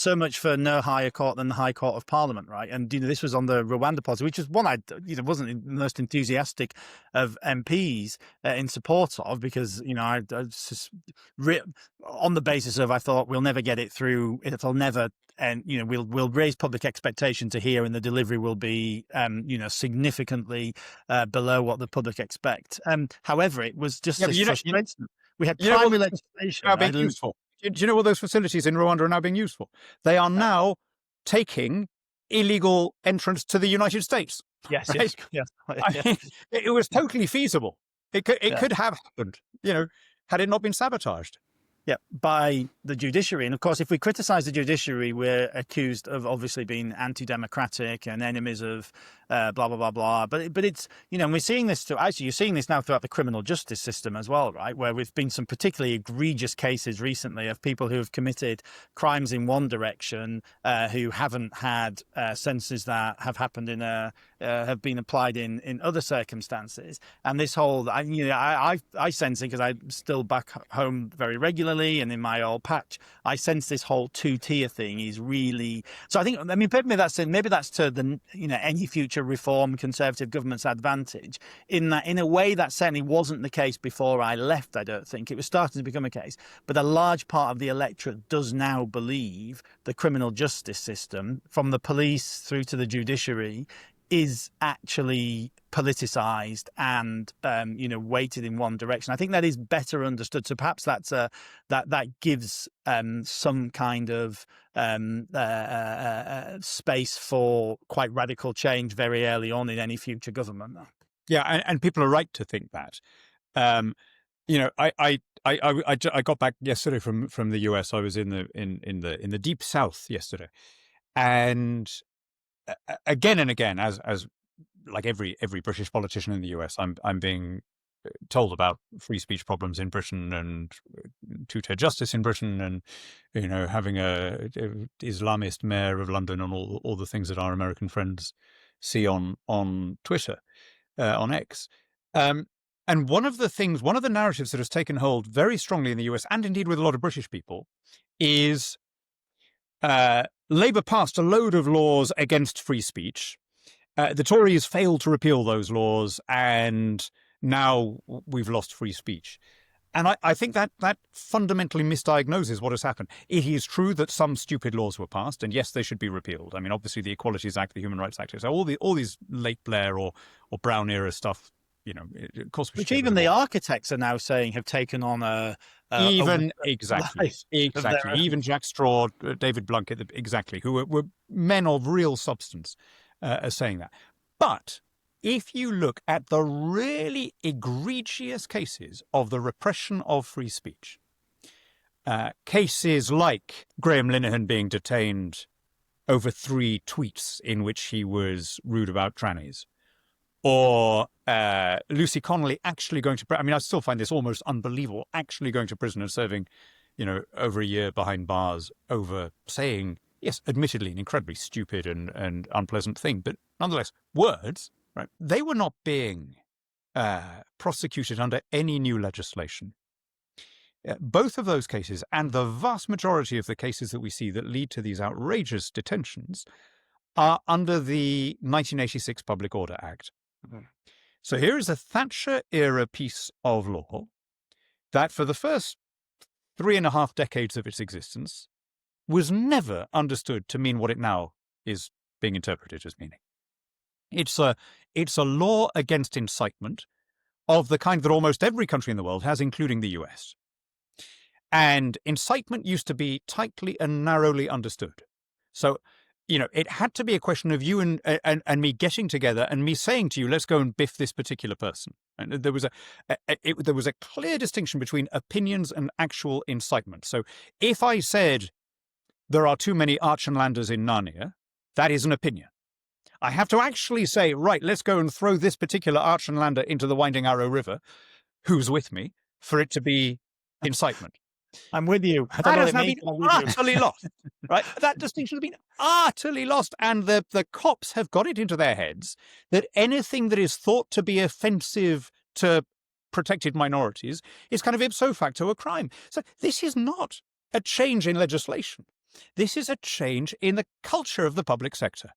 so much for no higher court than the High Court of Parliament, right? And this was on the Rwanda policy, which is one I wasn't the most enthusiastic of MPs in support of, because I on the basis of I thought we'll never get it through, it'll never, and we'll raise public expectation to here, and the delivery will be significantly below what the public expect. However, it was just frustration. We had primary legislation now being useful. Do you know what those facilities in Rwanda are now being used for? They are now taking illegal entrants to the United States. Yes, right? yes. It was totally feasible. It could have happened, had it not been sabotaged. Yeah, by the judiciary. And of course, if we criticize the judiciary, we're accused of obviously being anti-democratic and enemies of blah, blah, blah, blah. But it's, and we're seeing this you're seeing this now throughout the criminal justice system as well, right? Where we've been some particularly egregious cases recently of people who have committed crimes in one direction, who haven't had sentences that have happened have been applied in other circumstances. And this whole, I sense it because I'm still back home very regularly. And in my old patch, I sense this whole two-tier thing is really. So I think, maybe that's to the any future reform Conservative government's advantage. In a way, that certainly wasn't the case before I left. I don't think it was starting to become a case, but a large part of the electorate does now believe the criminal justice system, from the police through to the judiciary, is actually politicized and weighted in one direction. I think that is better understood. So perhaps that gives some kind of space for quite radical change very early on in any future government. Yeah, and people are right to think that. I got back yesterday from the US. I was in the deep South yesterday, and again and again, as like every British politician in the US, I'm being told about free speech problems in Britain and two-tier justice in Britain, and having a Islamist mayor of London, and all the things that our American friends see on Twitter, on X. And one of the narratives that has taken hold very strongly in the US, and indeed with a lot of British people, is Labour passed a load of laws against free speech. The Tories failed to repeal those laws, and now we've lost free speech. And I think that fundamentally misdiagnoses what has happened. It is true that some stupid laws were passed, and yes, they should be repealed. I mean, obviously, the Equalities Act, the Human Rights Act, so all these late Blair or Brown era stuff. Of course, which even the architects are now saying have taken on exactly. Even Jack Straw, David Blunkett, exactly, who were men of real substance, are saying that. But if you look at the really egregious cases of the repression of free speech, cases like Graham Linehan being detained over 3 tweets in which he was rude about trannies, or Lucy Connolly actually going to prison. I mean, I still find this almost unbelievable, actually going to prison and serving, over a year behind bars over saying, yes, admittedly, an incredibly stupid and unpleasant thing, but nonetheless, words, right? They were not being prosecuted under any new legislation. Both of those cases, and the vast majority of the cases that we see that lead to these outrageous detentions, are under the 1986 Public Order Act. So here is a Thatcher-era piece of law that for the first 3.5 decades of its existence was never understood to mean what it now is being interpreted as meaning. It's a law against incitement of the kind that almost every country in the world has, including the US. And incitement used to be tightly and narrowly understood. So it had to be a question of you and me getting together and me saying to you, let's go and biff this particular person. And there was a clear distinction between opinions and actual incitement. So if I said there are too many Archenlanders in Narnia, that is an opinion. I have to actually say, right, let's go and throw this particular Archenlander into the Winding Arrow River. Who's with me? For it to be incitement. I'm with you. That has now been utterly lost, right? That distinction has been utterly lost, and the cops have got it into their heads that anything that is thought to be offensive to protected minorities is kind of ipso facto a crime. So this is not a change in legislation. This is a change in the culture of the public sector.